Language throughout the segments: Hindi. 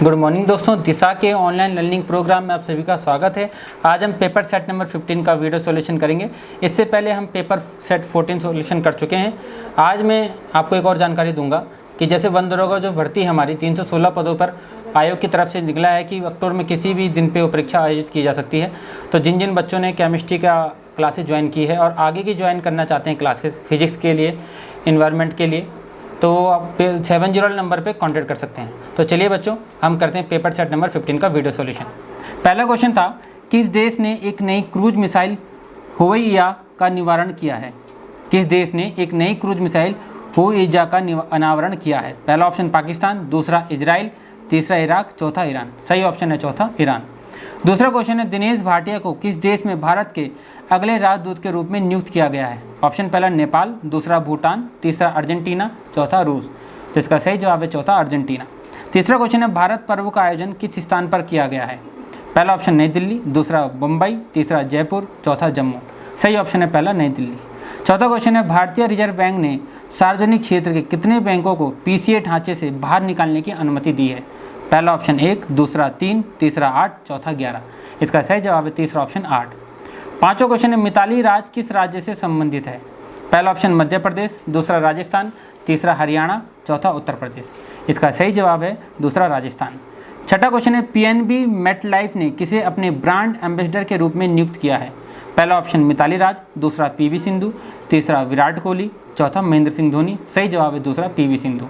गुड मॉर्निंग दोस्तों, दिशा के ऑनलाइन लर्निंग प्रोग्राम में आप सभी का स्वागत है। आज हम पेपर सेट नंबर 15 का वीडियो सॉल्यूशन करेंगे। इससे पहले हम पेपर सेट 14 सॉल्यूशन कर चुके हैं। आज मैं आपको एक और जानकारी दूंगा कि जैसे वन दरोगा जो भर्ती हमारी 316 पदों पर आयोग की तरफ से निकला है कि अक्टूबर में किसी भी दिन पे वो परीक्षा आयोजित की जा सकती है। तो जिन जिन बच्चों ने केमिस्ट्री का क्लासेस ज्वाइन की है और आगे की ज्वाइन करना चाहते हैं क्लासेस फिजिक्स के लिए, इन्वायरमेंट के लिए, तो आप 70 नंबर पे कांटेक्ट कर सकते हैं। तो चलिए बच्चों, हम करते हैं पेपर सेट नंबर 15 का वीडियो सॉल्यूशन। पहला क्वेश्चन था, किस देश ने एक नई क्रूज मिसाइल हुवैया का निवारण किया है? किस देश ने एक नई क्रूज मिसाइल हुवैया का अनावरण किया है? पहला ऑप्शन पाकिस्तान, दूसरा इजराइल, तीसरा इराक, चौथा ईरान। सही ऑप्शन है चौथा ईरान। दूसरा क्वेश्चन है, दिनेश भाटिया को किस देश में भारत के अगले राजदूत के रूप में नियुक्त किया गया है? ऑप्शन पहला नेपाल, दूसरा भूटान, तीसरा अर्जेंटीना, चौथा रूस। तो इसका सही जवाब है चौथा अर्जेंटीना। तीसरा क्वेश्चन है, भारत पर्व का आयोजन किस स्थान पर किया गया है? पहला ऑप्शन नई दिल्ली, दूसरा मुंबई, तीसरा जयपुर, चौथा जम्मू। सही ऑप्शन है पहला नई दिल्ली। चौथा क्वेश्चन है, भारतीय रिजर्व बैंक ने सार्वजनिक क्षेत्र के कितने बैंकों को पीसीए ढांचे से बाहर निकालने की अनुमति दी है? पहला ऑप्शन 1, दूसरा 3, तीसरा 8, चौथा 11। इसका सही जवाब है तीसरा ऑप्शन 8। पांचवा क्वेश्चन है, मिताली राज किस राज्य से संबंधित है? पहला ऑप्शन मध्य प्रदेश, दूसरा राजस्थान, तीसरा हरियाणा, चौथा उत्तर प्रदेश। इसका सही जवाब है दूसरा राजस्थान। छठा क्वेश्चन है, पीएनबी मेटलाइफ ने किसे अपने ब्रांड एम्बेसडर के रूप में नियुक्त किया है? पहला ऑप्शन मिताली राज, दूसरा पीवी सिंधु, तीसरा विराट कोहली, चौथा महेंद्र सिंह धोनी। सही जवाब है दूसरा पीवी सिंधु।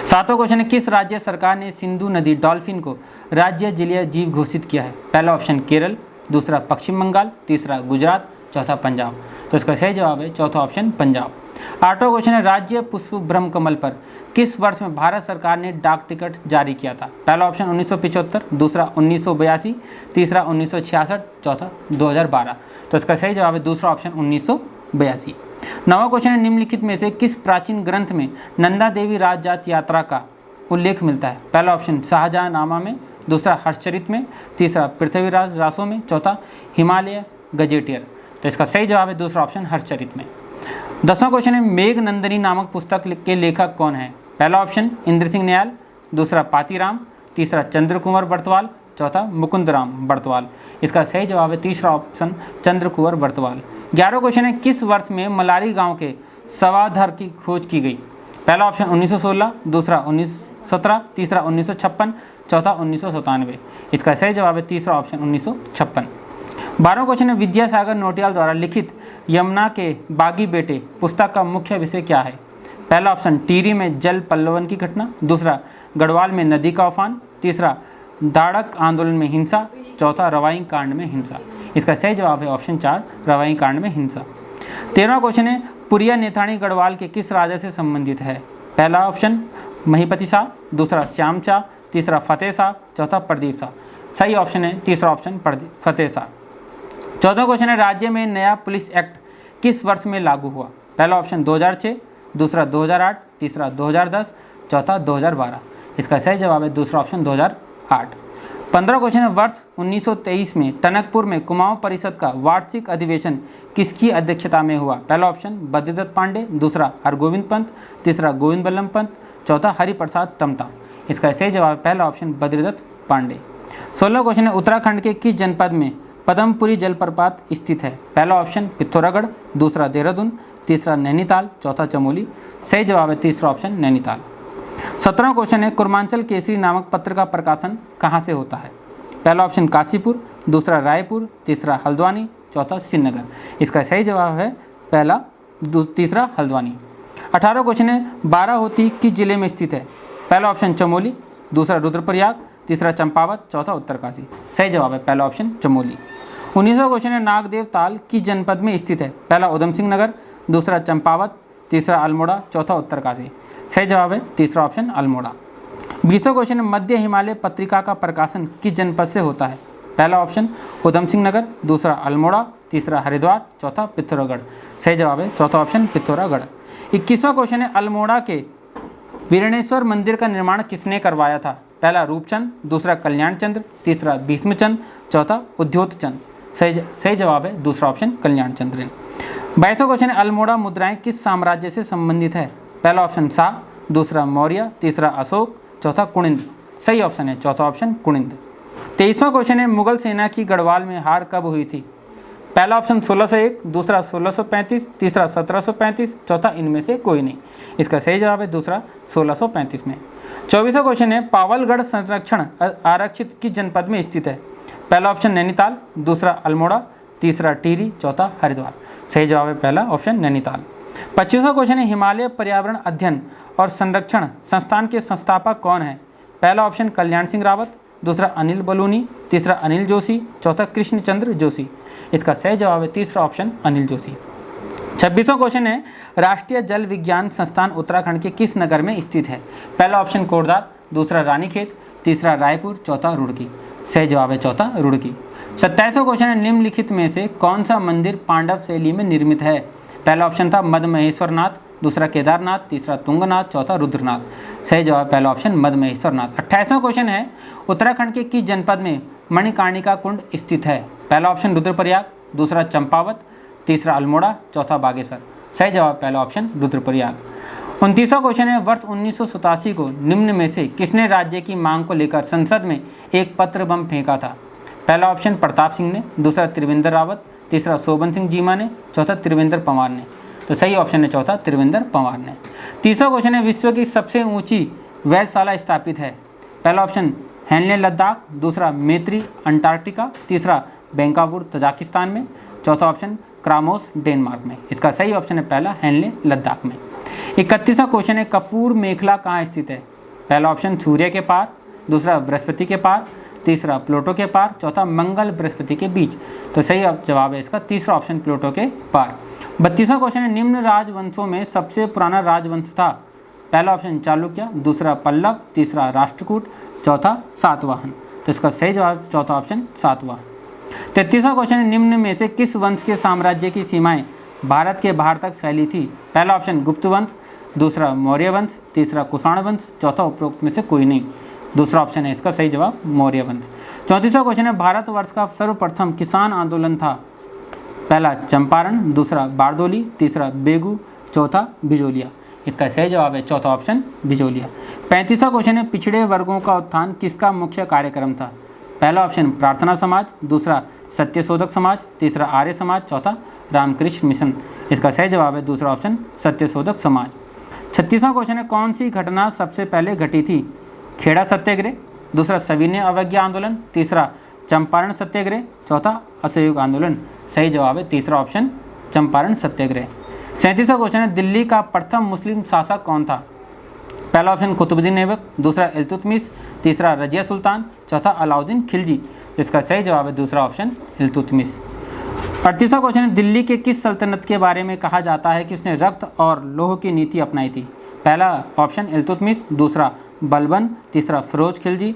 सातवां क्वेश्चन है, किस राज्य सरकार ने सिंधु नदी डॉल्फिन को राज्य जलीय जीव घोषित किया है? पहला ऑप्शन केरल, दूसरा पश्चिम बंगाल, तीसरा गुजरात, चौथा पंजाब। तो इसका सही जवाब है चौथा ऑप्शन पंजाब। आठवां क्वेश्चन है, राज्य पुष्प ब्रह्म कमल पर किस वर्ष में भारत सरकार ने डाक टिकट जारी किया था? पहला ऑप्शन 1975, दूसरा 1982, तीसरा 1966, चौथा 2012। तो इसका सही जवाब है दूसरा ऑप्शन 1982। नवा क्वेश्चन है, निम्नलिखित में से किस प्राचीन ग्रंथ में नंदा देवी राजजात यात्रा का उल्लेख मिलता है? पहला ऑप्शन शाहजहांनामा में, दूसरा हर्षचरित में, तीसरा पृथ्वीराज रासो में, चौथा हिमालय गजेटियर। तो इसका सही जवाब है दूसरा ऑप्शन हर्षचरित में। 10वां क्वेश्चन है, मेघनंदिनी नामक पुस्तक के लेखक कौन है? पहला ऑप्शन इंद्र सिंह न्याल, दूसरा पातीराम, तीसरा चंद्र कुंवर बर्तवाल, चौथा मुकुंद राम बर्तवाल। इसका सही जवाब है तीसरा ऑप्शन चंद्र कुंवर बर्तवाल। 11वां क्वेश्चन है, किस वर्ष में मलारी गांव के सवाधर की खोज की गई? पहला ऑप्शन 1916, दूसरा 1917, तीसरा 1956, चौथा 1997। इसका सही जवाब है तीसरा ऑप्शन 1956। 12वां क्वेश्चन है, विद्यासागर नौटियाल द्वारा लिखित यमुना के बागी बेटे पुस्तक का मुख्य विषय क्या है? पहला ऑप्शन टिहरी में जल पल्लवन की घटना, दूसरा गढ़वाल में नदी का उफान, तीसरा दाड़क आंदोलन में हिंसा, चौथा रवाई कांड में हिंसा। इसका सही जवाब है ऑप्शन 4 रवाई कांड में हिंसा। 13वां क्वेश्चन है, पुरिया नेथानी गढ़वाल के किस राजा से संबंधित है? पहला ऑप्शन महिपति शाह, दूसरा श्याम शाह, तीसरा फतेह शाह, चौथा प्रदीप शाह। सही ऑप्शन है तीसरा ऑप्शन फतेह शाह। 14वां क्वेश्चन है, राज्य में नया पुलिस एक्ट किस वर्ष में लागू हुआ? पहला ऑप्शन 2006, दूसरा 2008, तीसरा 2010, चौथा 2012। इसका सही जवाब है दूसरा ऑप्शन 2008। 15वां क्वेश्चन है, वर्ष 1923 में टनकपुर में कुमाऊं परिषद का वार्षिक अधिवेशन किसकी अध्यक्षता में हुआ? पहला ऑप्शन बद्रीदत्त पांडे, दूसरा हरगोविंद पंत, तीसरा गोविंद बल्लभ पंत, चौथा हरिप्रसाद टमटा। इसका सही जवाब है पहला ऑप्शन बद्रीदत्त पांडे। 16वां क्वेश्चन है, उत्तराखंड के किस जनपद में पद्मपुरी जलप्रपात स्थित है? पहला ऑप्शन पिथौरागढ़, दूसरा देहरादून, तीसरा नैनीताल, चौथा चमोली। सही जवाब है तीसरा ऑप्शन नैनीताल। 17वां क्वेश्चन है, कुर्मांचल केसरी नामक पत्र का प्रकाशन कहाँ से होता है? पहला ऑप्शन काशीपुर, दूसरा रायपुर, तीसरा हल्द्वानी, चौथा श्रीनगर। इसका सही जवाब है पहला तीसरा हल्द्वानी। 18वां क्वेश्चन है, बाराहोती किस जिले में स्थित है? पहला ऑप्शन चमोली, दूसरा रुद्रप्रयाग, तीसरा चंपावत, चौथा उत्तरकाशी। सही जवाब है पहला ऑप्शन चमोली। 19वां क्वेश्चन है, नागदेव ताल किस जनपद में स्थित है? पहला उधम सिंह नगर, दूसरा चंपावत, तीसरा अल्मोड़ा, चौथा उत्तरकाशी। सही जवाब है तीसरा ऑप्शन अल्मोड़ा। 20वां क्वेश्चन है, मध्य हिमालय पत्रिका का प्रकाशन किस जनपद से होता है? पहला ऑप्शन उधम सिंह नगर, दूसरा अल्मोड़ा, तीसरा हरिद्वार, चौथा पिथौरागढ़। सही जवाब है चौथा ऑप्शन पिथौरागढ़। 21वां क्वेश्चन है, अल्मोड़ा के वीरणेश्वर मंदिर का निर्माण किसने करवाया था? पहला रूपचंद, दूसरा कल्याण चंद्र, तीसरा भीष्मचंद, चौथा उद्योतचंद। सही जवाब है दूसरा ऑप्शन कल्याण चंद्र। 22वां क्वेश्चन है, अल्मोड़ा मुद्राएं किस साम्राज्य से संबंधित है? पहला ऑप्शन शाह, दूसरा मौर्य, तीसरा अशोक, चौथा कुनिंद। सही ऑप्शन है चौथा ऑप्शन कुनिंद। 23वां क्वेश्चन है, मुगल सेना की गढ़वाल में हार कब हुई थी? पहला ऑप्शन 1601, दूसरा 1635, तीसरा 1735, चौथा इनमें से कोई नहीं। इसका सही जवाब है दूसरा 1635 में। 24वां क्वेश्चन है, पावलगढ़ संरक्षण आरक्षित किस जनपद में स्थित है? पहला ऑप्शन नैनीताल, दूसरा अल्मोड़ा, तीसरा टिहरी, चौथा हरिद्वार। सही जवाब है पहला ऑप्शन नैनीताल। 25वां क्वेश्चन है, हिमालय पर्यावरण अध्ययन और संरक्षण संस्थान के संस्थापक कौन है? पहला ऑप्शन कल्याण सिंह रावत, दूसरा अनिल बलूनी, तीसरा अनिल जोशी, चौथा कृष्णचंद्र जोशी। इसका सही जवाब है तीसरा ऑप्शन अनिल जोशी। 26वां क्वेश्चन है, राष्ट्रीय जल विज्ञान संस्थान उत्तराखंड के किस नगर में स्थित है? पहला ऑप्शन कोटद्वार, दूसरा रानीखेत, तीसरा रायपुर, चौथा रुड़की। सही जवाब है चौथा रुड़की। 27वां क्वेश्चन है, निम्नलिखित में से कौन सा मंदिर पांडव शैली में निर्मित है? पहला ऑप्शन था मद महेश्वरनाथ, दूसरा केदारनाथ, तीसरा तुंगनाथ, चौथा रुद्रनाथ। सही जवाब पहला ऑप्शन मद महेश्वरनाथ। 28वां क्वेश्चन है, उत्तराखंड के किस जनपद में मणिकर्णिका कुंड स्थित है? पहला ऑप्शन रुद्रप्रयाग, दूसरा चंपावत, तीसरा अल्मोड़ा, चौथा बागेश्वर। सही जवाब पहला ऑप्शन रुद्रप्रयाग। 29वां क्वेश्चन है, वर्ष 1987 को निम्न में से किसने राज्य की मांग को लेकर संसद में एक पत्र बम फेंका था? पहला ऑप्शन प्रताप सिंह ने, दूसरा त्रिवेंद्र रावत, तीसरा शोभन सिंह जीमा ने, चौथा त्रिवेंद्र पंवार ने। तो सही ऑप्शन है चौथा त्रिवेंद्र पंवार ने। 30वां क्वेश्चन है, विश्व की सबसे ऊंची वेधशाला स्थापित है? पहला ऑप्शन हेनले लद्दाख, दूसरा मैत्री अंटार्कटिका, तीसरा बेंकावूर तजाकिस्तान में, चौथा ऑप्शन क्रामोस डेनमार्क में। इसका सही ऑप्शन है पहला हेनले लद्दाख में। 31वां क्वेश्चन है, कपूर मेखला कहाँ स्थित है? पहला ऑप्शन सूर्य के पार, दूसरा बृहस्पति के पार, तीसरा प्लूटो के पार, चौथा मंगल बृहस्पति के बीच। तो सही जवाब है इसका तीसरा ऑप्शन प्लूटो के पार। 32वां क्वेश्चन है, निम्न राजवंशों में सबसे पुराना राजवंश था? पहला ऑप्शन चालुक्य, दूसरा पल्लव, तीसरा राष्ट्रकूट, चौथा सातवाहन। तो इसका सही जवाब चौथा ऑप्शन सातवाहन। 33वां क्वेश्चन है, निम्न में से किस वंश के साम्राज्य की सीमाएं भारत के बाहर तक फैली थी? पहला ऑप्शन गुप्त वंश, दूसरा मौर्य वंश, तीसरा कुषाण वंश, चौथा उपरोक्त में से कोई नहीं। दूसरा ऑप्शन है इसका सही जवाब मौर्य वंश। 34वां क्वेश्चन है, भारतवर्ष का सर्वप्रथम किसान आंदोलन था? पहला चंपारण, दूसरा बारदोली, तीसरा बेगू, चौथा बिजोलिया। इसका सही जवाब है चौथा ऑप्शन बिजोलिया। 35वां क्वेश्चन है, पिछड़े वर्गों का उत्थान किसका मुख्य कार्यक्रम था? पहला ऑप्शन प्रार्थना समाज, दूसरा सत्यशोधक समाज, तीसरा आर्य समाज, चौथा रामकृष्ण मिशन। इसका सही जवाब है दूसरा ऑप्शन सत्यशोधक समाज। 36वां क्वेश्चन है, कौन सी घटना सबसे पहले घटी थी? खेड़ा सत्याग्रह, दूसरा सविनय अवज्ञा आंदोलन, तीसरा चंपारण सत्याग्रह, चौथा असहयोग आंदोलन। सही जवाब है तीसरा ऑप्शन चंपारण सत्याग्रह। 37वां क्वेश्चन है, दिल्ली का प्रथम मुस्लिम शासक कौन था? पहला ऑप्शन कुतुबुद्दीन ऐबक, दूसरा इल्तुतमिश, तीसरा रजिया सुल्तान, चौथा अलाउद्दीन खिलजी। इसका सही जवाब है दूसरा ऑप्शन इल्तुतमिश। 38वां क्वेश्चन है, दिल्ली के किस सल्तनत के बारे में कहा जाता है कि इसने रक्त और लौह की नीति अपनाई थी? पहला ऑप्शन इल्तुतमिश, दूसरा बलबन, तीसरा फिरोज खिलजी,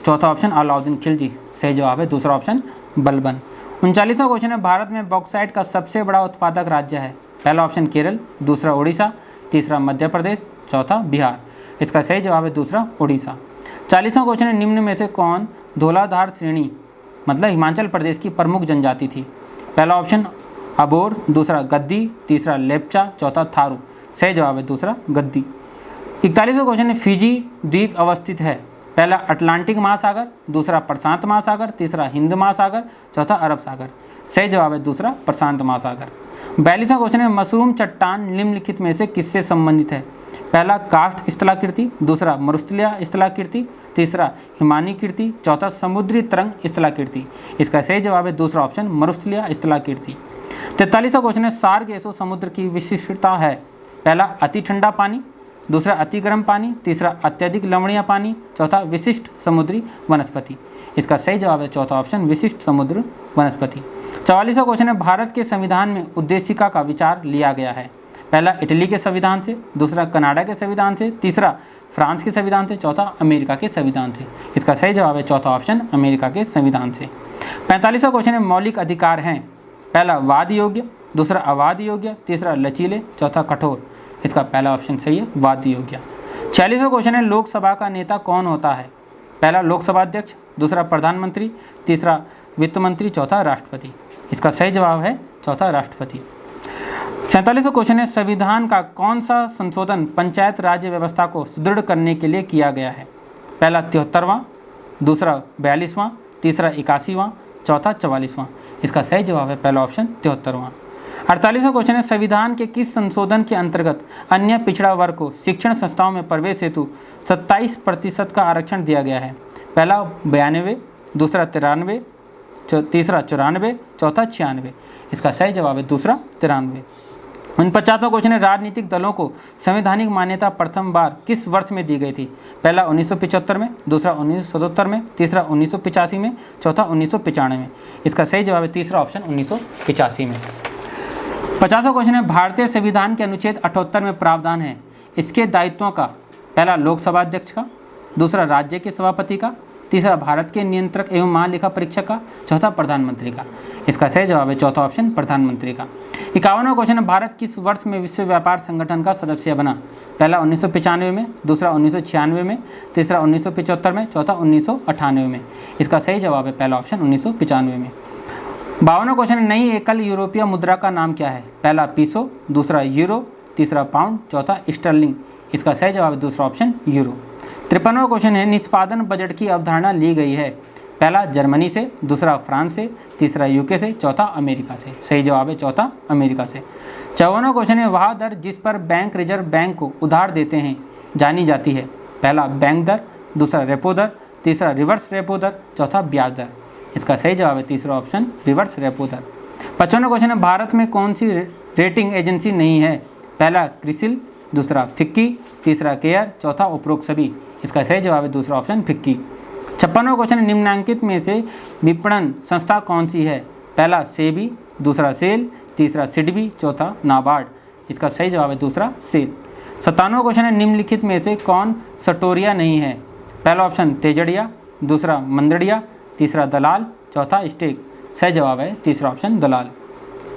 चौथा ऑप्शन अलाउद्दीन खिलजी। सही जवाब है दूसरा ऑप्शन बलबन। 39वां क्वेश्चन है, भारत में बॉक्साइट का सबसे बड़ा उत्पादक राज्य है? पहला ऑप्शन केरल, दूसरा उड़ीसा, तीसरा मध्य प्रदेश, चौथा बिहार। इसका सही जवाब है दूसरा उड़ीसा। 40वां क्वेश्चन है, निम्न में से कौन धौलाधार श्रेणी मतलब हिमाचल प्रदेश की प्रमुख जनजाति थी? पहला ऑप्शन अबोर, दूसरा गद्दी, तीसरा लेप्चा, चौथा थारू। सही जवाब है दूसरा गद्दी। 41वां क्वेश्चन है, फिजी द्वीप अवस्थित है? पहला अटलांटिक महासागर, दूसरा प्रशांत महासागर, तीसरा हिंद महासागर, चौथा अरब सागर। सही जवाब है दूसरा प्रशांत महासागर। 42वां क्वेश्चन है, मशरूम चट्टान निम्नलिखित में से किससे संबंधित है? पहला काष्ठ स्थलाकृति, दूसरा मरुस्थलीय स्थलाकृति, तीसरा हिमानी कीर्ति, चौथा समुद्री तरंग स्थलाकृति। इसका सही जवाब है दूसरा ऑप्शन मरुस्थलीय स्थलाकृति। 43वां क्वेश्चन है, सार्क एसो समुद्र की विशिष्टता है? पहला अति ठंडा पानी, दूसरा अति गर्म पानी, तीसरा अत्यधिक लवणीय पानी, चौथा विशिष्ट समुद्री वनस्पति। इसका सही जवाब है चौथा ऑप्शन विशिष्ट समुद्र वनस्पति। 44वां क्वेश्चन है, भारत के संविधान में उद्देशिका का विचार लिया गया है? पहला इटली के संविधान से, दूसरा कनाडा के संविधान से, तीसरा फ्रांस के संविधान से, चौथा अमेरिका के संविधान से। इसका सही जवाब है चौथा ऑप्शन अमेरिका के संविधान से। 45वां क्वेश्चन है, मौलिक अधिकार हैं? पहला वाद योग्य, दूसरा अवाद योग्य, तीसरा लचीले, चौथा कठोर। इसका पहला ऑप्शन सही है वाद योग्य। 46वां क्वेश्चन है, लोकसभा का नेता कौन होता है? पहला लोकसभा अध्यक्ष, दूसरा प्रधानमंत्री, तीसरा वित्त मंत्री, चौथा राष्ट्रपति। इसका सही जवाब है चौथा राष्ट्रपति। 47वां क्वेश्चन है, संविधान का कौन सा संशोधन पंचायत राज्य व्यवस्था को सुदृढ़ करने के लिए किया गया है? पहला 73वां, दूसरा 42वां, तीसरा 81वां, चौथा 44वां। इसका सही जवाब है पहला ऑप्शन 73वां। 48वां क्वेश्चन है, संविधान के किस संशोधन के अंतर्गत अन्य पिछड़ा वर्ग को शिक्षण संस्थाओं में प्रवेश हेतु 27% का आरक्षण दिया गया है? पहला 92, दूसरा 93, तीसरा 94, चौथा 96। इसका सही जवाब है दूसरा 93। 49वां क्वेश्चन है, राजनीतिक दलों को संवैधानिक मान्यता प्रथम बार किस वर्ष में दी गई थी? पहला 1975 में, दूसरा 1977 में, तीसरा 1985 में, चौथा 1995 में। इसका सही जवाब है तीसरा ऑप्शन 1985 में। 50वां क्वेश्चन है, भारतीय संविधान के अनुच्छेद 78 में प्रावधान है इसके दायित्वों का? पहला लोकसभा अध्यक्ष का, दूसरा राज्य के सभापति का, तीसरा भारत के नियंत्रक एवं महालेखा परीक्षक का, चौथा प्रधानमंत्री का। इसका सही जवाब है चौथा ऑप्शन प्रधानमंत्री का। 51वां क्वेश्चन है, भारत किस वर्ष में विश्व व्यापार संगठन का सदस्य बना? पहला 1995 में, दूसरा 1996 में, तीसरा 1975 में, चौथा 1998 में। इसका सही जवाब है पहला ऑप्शन 1995 में। 52वां क्वेश्चन है, नई एकल यूरोपीय मुद्रा का नाम क्या है? पहला पीसो, दूसरा यूरो, तीसरा पाउंड, चौथा स्टर्लिंग। इसका सही जवाब है दूसरा ऑप्शन यूरो। 53वां क्वेश्चन है, निष्पादन बजट की अवधारणा ली गई है? पहला जर्मनी से, दूसरा फ्रांस से, तीसरा यूके से, चौथा अमेरिका से। सही जवाब है चौथा अमेरिका से। 54वां क्वेश्चन है, वह दर जिस पर बैंक रिजर्व बैंक को उधार देते हैं जानी जाती है? पहला बैंक दर, दूसरा रेपो दर, तीसरा रिवर्स रेपो दर, चौथा ब्याज दर। इसका सही जवाब है तीसरा ऑप्शन रिवर्स रेपो दर। 55वां क्वेश्चन है, भारत में कौन सी रेटिंग एजेंसी नहीं है? पहला क्रिसिल, दूसरा फिक्की, तीसरा केयर, चौथा उपरोक्त सभी। इसका सही जवाब है दूसरा ऑप्शन फिक्की। 56वां क्वेश्चन है, निम्नलिखित में से विपणन संस्था कौन सी है? पहला सेबी, दूसरा सेल, तीसरा सिडबी, चौथा नाबार्ड। इसका सही जवाब है दूसरा सेल। 57वां क्वेश्चन है, निम्नलिखित में से कौन सटोरिया नहीं है? पहला ऑप्शन तेजड़िया, दूसरा मंदड़िया, तीसरा दलाल, चौथा स्टेक। सही जवाब है तीसरा ऑप्शन दलाल।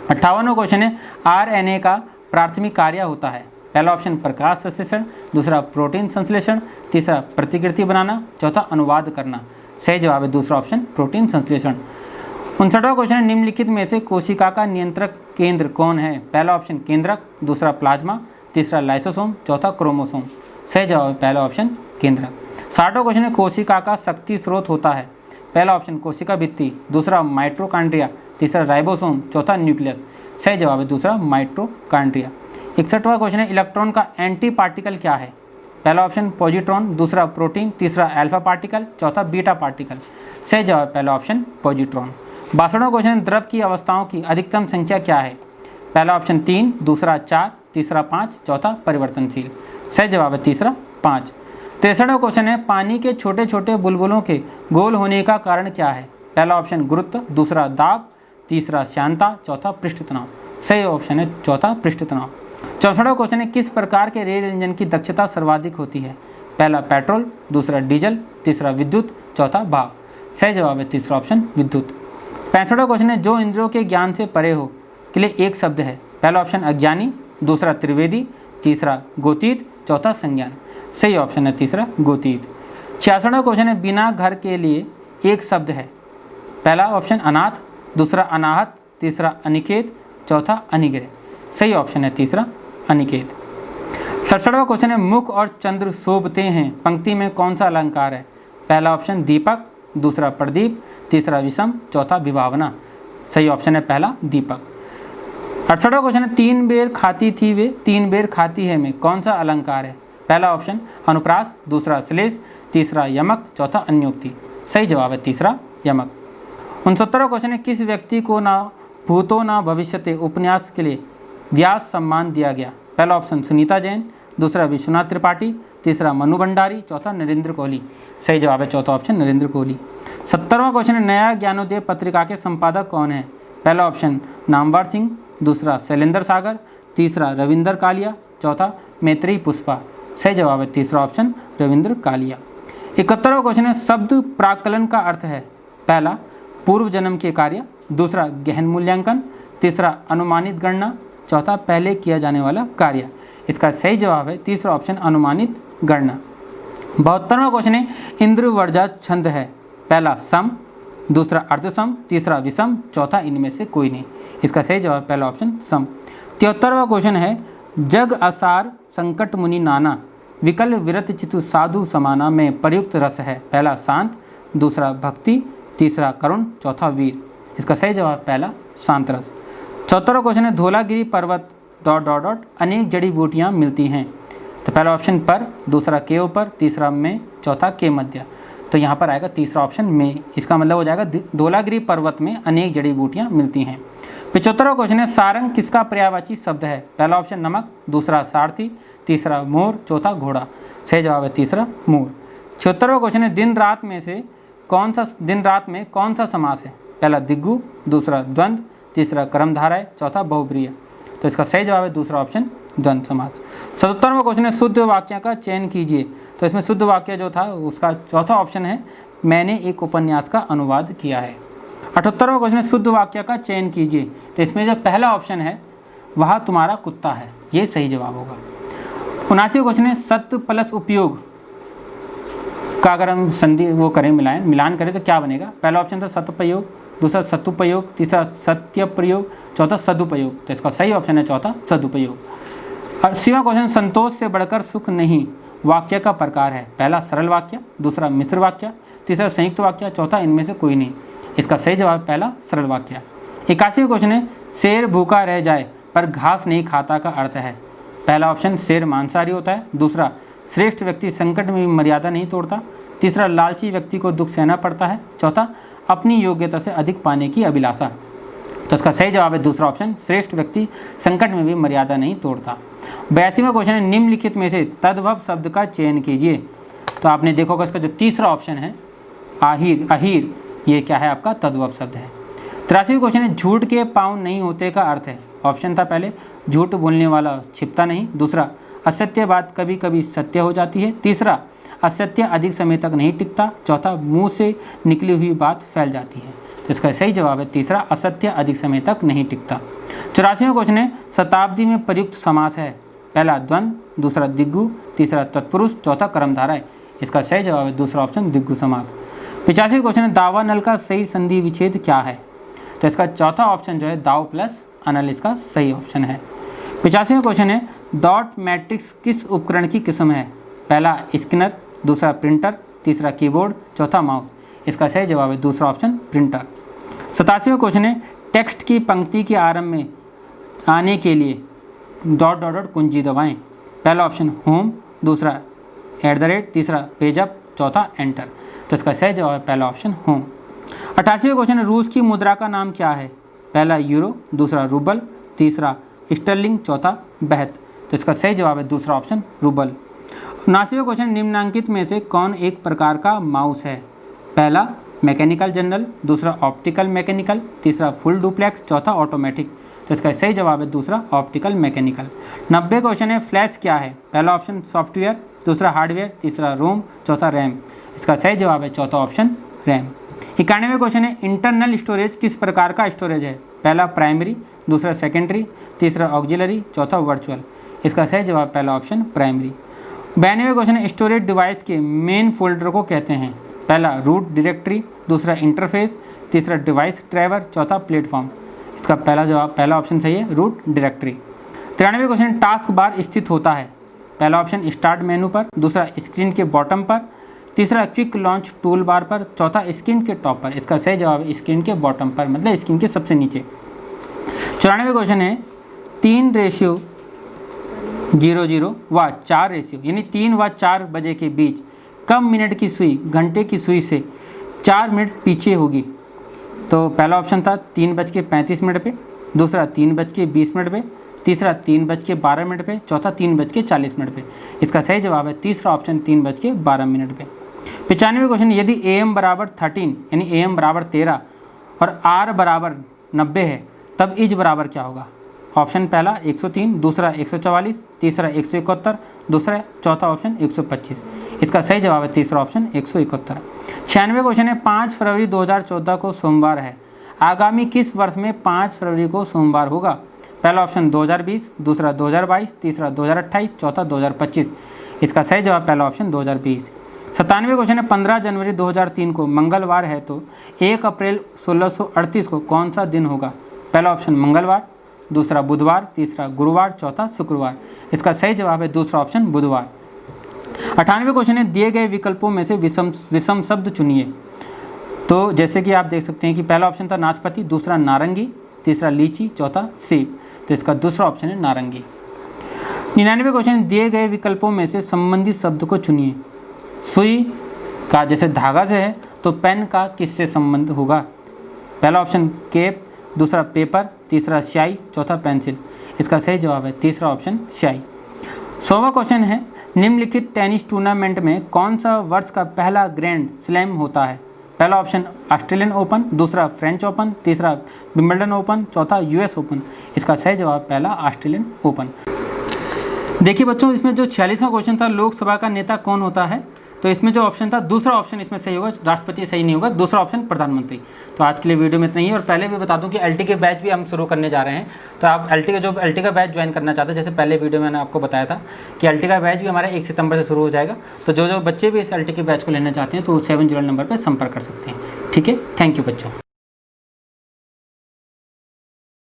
58वां क्वेश्चन है, आरएनए का प्राथमिक कार्य होता है? पहला ऑप्शन प्रकाश संश्लेषण, दूसरा प्रोटीन संश्लेषण, तीसरा प्रतिकृति बनाना, चौथा अनुवाद करना। सही जवाब है दूसरा ऑप्शन प्रोटीन संश्लेषण। 59वां क्वेश्चन है, निम्नलिखित में से कोशिका का नियंत्रक केंद्र कौन है? पहला ऑप्शन केंद्रक, दूसरा प्लाज्मा, तीसरा लाइसोसोम, चौथा क्रोमोसोम। सही जवाब है पहला ऑप्शन केंद्रक। 60वां क्वेश्चन है, कोशिका का शक्ति स्रोत होता है? पहला ऑप्शन कोशिका भित्ति, दूसरा माइटोकॉन्ड्रिया, तीसरा राइबोसोम, चौथा न्यूक्लियस। सही जवाब है दूसरा माइटोकॉन्ड्रिया। 61वां क्वेश्चन है, इलेक्ट्रॉन का एंटी पार्टिकल क्या है? पहला ऑप्शन पॉजिट्रॉन, दूसरा प्रोटीन, तीसरा अल्फा पार्टिकल, चौथा बीटा पार्टिकल। सही जवाब पहला ऑप्शन पॉजिट्रॉन। 62वां क्वेश्चन, द्रव की अवस्थाओं की अधिकतम संख्या क्या है? पहला ऑप्शन 3, दूसरा 4, तीसरा 5, चौथा परिवर्तनशील। सही जवाब है तीसरा 5। 63वां क्वेश्चन है, पानी के छोटे छोटे बुलबुलों के गोल होने का कारण क्या है? पहला ऑप्शन गुरुत्व, दूसरा दाब, तीसरा श्यानता, चौथा पृष्ठ तनाव। सही ऑप्शन है चौथा पृष्ठ तनाव। 64वां क्वेश्चन है, किस प्रकार के रेल इंजन की दक्षता सर्वाधिक होती है? पहला पेट्रोल, दूसरा डीजल, तीसरा विद्युत, चौथा भाप। सही जवाब है तीसरा ऑप्शन विद्युत। 65वां क्वेश्चन है, जो इंद्रियों के ज्ञान से परे हो के लिए एक शब्द है? पहला ऑप्शन अज्ञानी, दूसरा त्रिवेदी, तीसरा गोतीत, चौथा संज्ञान। सही ऑप्शन है तीसरा गोतीत। 66वां क्वेश्चन है, बिना घर के लिए एक शब्द है? पहला ऑप्शन अनाथ, दूसरा अनाहत, तीसरा अनिकेत, चौथा अनिग्रह। सही ऑप्शन है तीसरा अनिकेत। 67वां क्वेश्चन है, मुख और चंद्र शोभते हैं पंक्ति में कौन सा अलंकार है? पहला ऑप्शन दीपक, दूसरा प्रदीप, तीसरा विषम, चौथा विभावना। सही ऑप्शन है पहला दीपक। 68वां क्वेश्चन है, 3 बेर खाती थी वे 3 बेर खाती है में कौन सा अलंकार है? पहला ऑप्शन अनुप्रास, दूसरा श्लेष, तीसरा यमक, चौथा अन्योक्ति। सही जवाब है तीसरा यमक। 69वां क्वेश्चन है, किस व्यक्ति को ना भूतो ना भविष्यते उपन्यास के लिए व्यास सम्मान दिया गया? पहला ऑप्शन सुनीता जैन, दूसरा विश्वनाथ त्रिपाठी, तीसरा मनु भंडारी, चौथा नरेंद्र कोहली। सही जवाब है चौथा ऑप्शन नरेंद्र कोहली। 70वां क्वेश्चन है, नया ज्ञानोदय पत्रिका के संपादक कौन है? पहला ऑप्शन नामवर सिंह, दूसरा शैलेंद्र सागर, तीसरा रविंदर कालिया, चौथा मैत्रेयी पुष्पा। सही जवाब है तीसरा ऑप्शन रविंद्र कालिया। 71वां क्वेश्चन है, शब्द प्राक्कलन का अर्थ है? पहला पूर्व जन्म के कार्य, दूसरा गहन मूल्यांकन, तीसरा अनुमानित गणना, चौथा पहले किया जाने वाला कार्य। इसका सही जवाब है तीसरा ऑप्शन अनुमानित गणना। 72वां क्वेश्चन है, इंद्रवर्जा छंद है? पहला सम, दूसरा अर्धसम, तीसरा विषम, चौथा इनमें से कोई नहीं। इसका सही जवाब पहला ऑप्शन सम। 73वां क्वेश्चन है, जग असार संकट मुनि नाना विकल्प विरत चितु साधु समाना में प्रयुक्त रस है? पहला शांत, दूसरा भक्ति, तीसरा करुण, चौथा वीर। इसका सही जवाब पहला शांत रस। 74वां क्वेश्चन है धौलागिरी पर्वत ... अनेक जड़ी बूटियाँ मिलती हैं। तो पहला ऑप्शन पर, दूसरा के ऊपर, तीसरा में, चौथा के मध्य। तो यहाँ पर आएगा तीसरा ऑप्शन में। इसका मतलब हो जाएगा धौलागिरी पर्वत में अनेक जड़ी बूटियाँ मिलती हैं। 75वां क्वेश्चन है सारंग किसका पर्यायवाची शब्द है? पहला ऑप्शन नमक, दूसरा सारथी, तीसरा मोर, चौथा घोड़ा। सही जवाब है तीसरा मोर। 76वां क्वेश्चन है दिन रात में कौन सा समास है? पहला दिग्गु, दूसरा द्वंद्व, तीसरा कर्मधारय, चौथा बहुब्रीहि। तो इसका सही जवाब है दूसरा ऑप्शन द्वंद्व समास। 77वां क्वेश्चन है शुद्ध वाक्य का चयन कीजिए। तो इसमें शुद्ध वाक्य जो था उसका चौथा ऑप्शन है मैंने एक उपन्यास का अनुवाद किया है। 78वां क्वेश्चन है शुद्ध वाक्य का चयन कीजिए। तो इसमें जो पहला ऑप्शन है वह तुम्हारा कुत्ता है, ये सही जवाब होगा। 79वां क्वेश्चन है सत्य प्लस उपयोग का अगर हम संधि वो करें मिलान करें तो क्या बनेगा? पहला ऑप्शन था सत्प्रयोग, दूसरा सदुपयोग, तीसरा सत्य प्रयोग, चौथा सदुपयोग। तो इसका सही ऑप्शन है चौथा सदुपयोग। 80वां क्वेश्चन संतोष से बढ़कर सुख नहीं वाक्य का प्रकार है? पहला सरल वाक्य, दूसरा मिश्र वाक्य, तीसरा संयुक्त वाक्य, चौथा इनमें से कोई नहीं। इसका सही जवाब पहला सरल वाक्य। 81वां क्वेश्चन है शेर भूखा रह जाए पर घास नहीं खाता का अर्थ है? पहला ऑप्शन शेर मांसाहारी होता है, दूसरा श्रेष्ठ व्यक्ति संकट में भी मर्यादा नहीं तोड़ता, तीसरा लालची व्यक्ति को दुख सहना पड़ता है, चौथा अपनी योग्यता से अधिक पाने की अभिलाषा। तो इसका सही जवाब है दूसरा ऑप्शन श्रेष्ठ व्यक्ति संकट में भी मर्यादा नहीं तोड़ता। 82वां क्वेश्चन है निम्नलिखित में से तद्भव शब्द का चयन कीजिए। तो आपने देखा होगा इसका जो तीसरा ऑप्शन है अहीर, ये क्या है आपका तद्भव शब्द है। 83वां क्वेश्चन है झूठ के पाँव नहीं होते का अर्थ है? ऑप्शन था पहले झूठ बोलने वाला छिपता नहीं, दूसरा असत्य बात कभी कभी सत्य हो जाती है, तीसरा असत्य अधिक समय तक नहीं टिकता, चौथा मुंह से निकली हुई बात फैल जाती है। तो इसका सही जवाब है तीसरा असत्य अधिक समय तक नहीं टिकता। 84वां क्वेश्चन है शताब्दी में प्रयुक्त समास है? पहला द्वंद्व, दूसरा दिग्गु, तीसरा तत्पुरुष, चौथा कर्मधारय। इसका सही जवाब है दूसरा ऑप्शन दिग्गु समास। 85वां क्वेश्चन है दावा नल का सही संधि विच्छेद क्या है? तो इसका चौथा ऑप्शन जो है दाव प्लस अनल इसका सही ऑप्शन है। 85वां क्वेश्चन है डॉट मैट्रिक्स किस उपकरण की किस्म है? पहला स्कैनर, दूसरा प्रिंटर, तीसरा कीबोर्ड, चौथा माउस। इसका सही जवाब है दूसरा ऑप्शन प्रिंटर। 87वां क्वेश्चन है टेक्स्ट की पंक्ति के आरंभ में आने के लिए ... कुंजी दबाएं। पहला ऑप्शन होम, दूसरा @ तीसरा पेजअप, चौथा एंटर। तो इसका सही जवाब है पहला ऑप्शन होम। 88वां क्वेश्चन है रूस की मुद्रा का नाम क्या है? पहला यूरो, दूसरा रूबल, तीसरा स्टर्लिंग, चौथा बहत। तो इसका सही जवाब है दूसरा ऑप्शन रूबल। 79वां क्वेश्चन निम्नलिखित में से कौन एक प्रकार का माउस है? पहला मैकेनिकल जनरल, दूसरा ऑप्टिकल मैकेनिकल, तीसरा फुल डुप्लेक्स, चौथा ऑटोमेटिक। तो इसका सही जवाब है दूसरा ऑप्टिकल मैकेनिकल। 90 क्वेश्चन है फ्लैश क्या है? पहला ऑप्शन सॉफ्टवेयर, दूसरा हार्डवेयर, तीसरा रोम, चौथा रैम। इसका सही जवाब है चौथा ऑप्शन रैम। 91 क्वेश्चन है इंटरनल स्टोरेज किस प्रकार का स्टोरेज है? पहला प्राइमरी, दूसरा सेकेंडरी, तीसरा ऑक्सिलरी, चौथा वर्चुअल। इसका सही जवाब पहला ऑप्शन प्राइमरी। 92 क्वेश्चन है स्टोरेज डिवाइस के मेन फोल्डर को कहते हैं? पहला रूट डायरेक्टरी, दूसरा इंटरफेस, तीसरा डिवाइस ड्राइवर, चौथा प्लेटफॉर्म। इसका पहला ऑप्शन सही है root directory. 93 question task bar स्थित होता है? पहला ऑप्शन स्टार्ट मेनू पर, दूसरा स्क्रीन के बॉटम पर, तीसरा क्विक लॉन्च टूल बार पर, चौथा स्क्रीन के टॉप पर। इसका सही जवाब है स्क्रीन के बॉटम पर, मतलब स्क्रीन के सबसे नीचे। 94 क्वेश्चन है 3:00 व 4 यानी 3 व 4 बजे के बीच कब मिनट की सुई घंटे की सुई से 4 मिनट पीछे होगी? तो पहला ऑप्शन था 3:35 पे, दूसरा 3:20 पे, तीसरा 3:12 पे, चौथा 3:40 पे। इसका सही जवाब है तीसरा ऑप्शन 3:12 पे। 95 क्वेश्चन यदि AM बराबर 13 यानी AM बराबर 13 और R बराबर 90 है तब इज बराबर क्या होगा? ऑप्शन पहला 103, दूसरा 144, तीसरा 171, चौथा ऑप्शन 125। इसका सही जवाब है तीसरा ऑप्शन 171। 96 क्वेश्चन है 5 फरवरी 2014 को सोमवार है, आगामी किस वर्ष में 5 फरवरी को सोमवार होगा? पहला ऑप्शन 2020, दूसरा 2022, तीसरा 2028, चौथा 2025। इसका सही जवाब पहला ऑप्शन 2020। 97 क्वेश्चन है 15 जनवरी 2003 को मंगलवार है तो 1 अप्रैल 1638 को कौन सा दिन होगा? पहला ऑप्शन मंगलवार, दूसरा बुधवार, तीसरा गुरुवार, चौथा शुक्रवार। इसका सही जवाब है दूसरा ऑप्शन बुधवार। 98वें क्वेश्चन है दिए गए विकल्पों में से विषम शब्द चुनिए। तो जैसे कि आप देख सकते हैं कि पहला ऑप्शन था नाशपाती, दूसरा नारंगी, तीसरा लीची, चौथा सेब। तो इसका दूसरा ऑप्शन है नारंगी। 99वें क्वेश्चन दिए गए विकल्पों में से संबंधित शब्द को चुनिए। सुई का जैसे धागा से है तो पेन का किससे संबंध होगा? पहला ऑप्शन केप, दूसरा पेपर, तीसरा स्याही, चौथा पेंसिल। इसका सही जवाब है तीसरा ऑप्शन स्याही। 100वां क्वेश्चन है निम्नलिखित टेनिस टूर्नामेंट में कौन सा वर्ष का पहला ग्रैंड स्लैम होता है? पहला ऑप्शन ऑस्ट्रेलियन ओपन, दूसरा फ्रेंच ओपन, तीसरा विंबलडन ओपन, चौथा यूएस ओपन। इसका सही जवाब पहला ऑस्ट्रेलियन ओपन। देखिए बच्चों, इसमें जो 46वां क्वेश्चन था लोकसभा का नेता कौन होता है, तो इसमें जो ऑप्शन था दूसरा ऑप्शन इसमें सही होगा, राष्ट्रपति सही नहीं होगा, दूसरा ऑप्शन प्रधानमंत्री। तो आज के लिए वीडियो में इतना ही है। और पहले भी बता दूं कि एलटी के बैच भी हम शुरू करने जा रहे हैं। तो आप एलटी का बैच ज्वाइन करना चाहते हैं, जैसे पहले वीडियो में मैंने आपको बताया था कि एलटी का बैच भी हमारा 1 सितंबर से शुरू हो जाएगा। तो जो बच्चे भी इस एलटी के बैच को लेना चाहते हैं तो 7 जुलाई नंबर पर संपर्क कर सकते हैं। ठीक है, थैंक यू बच्चों।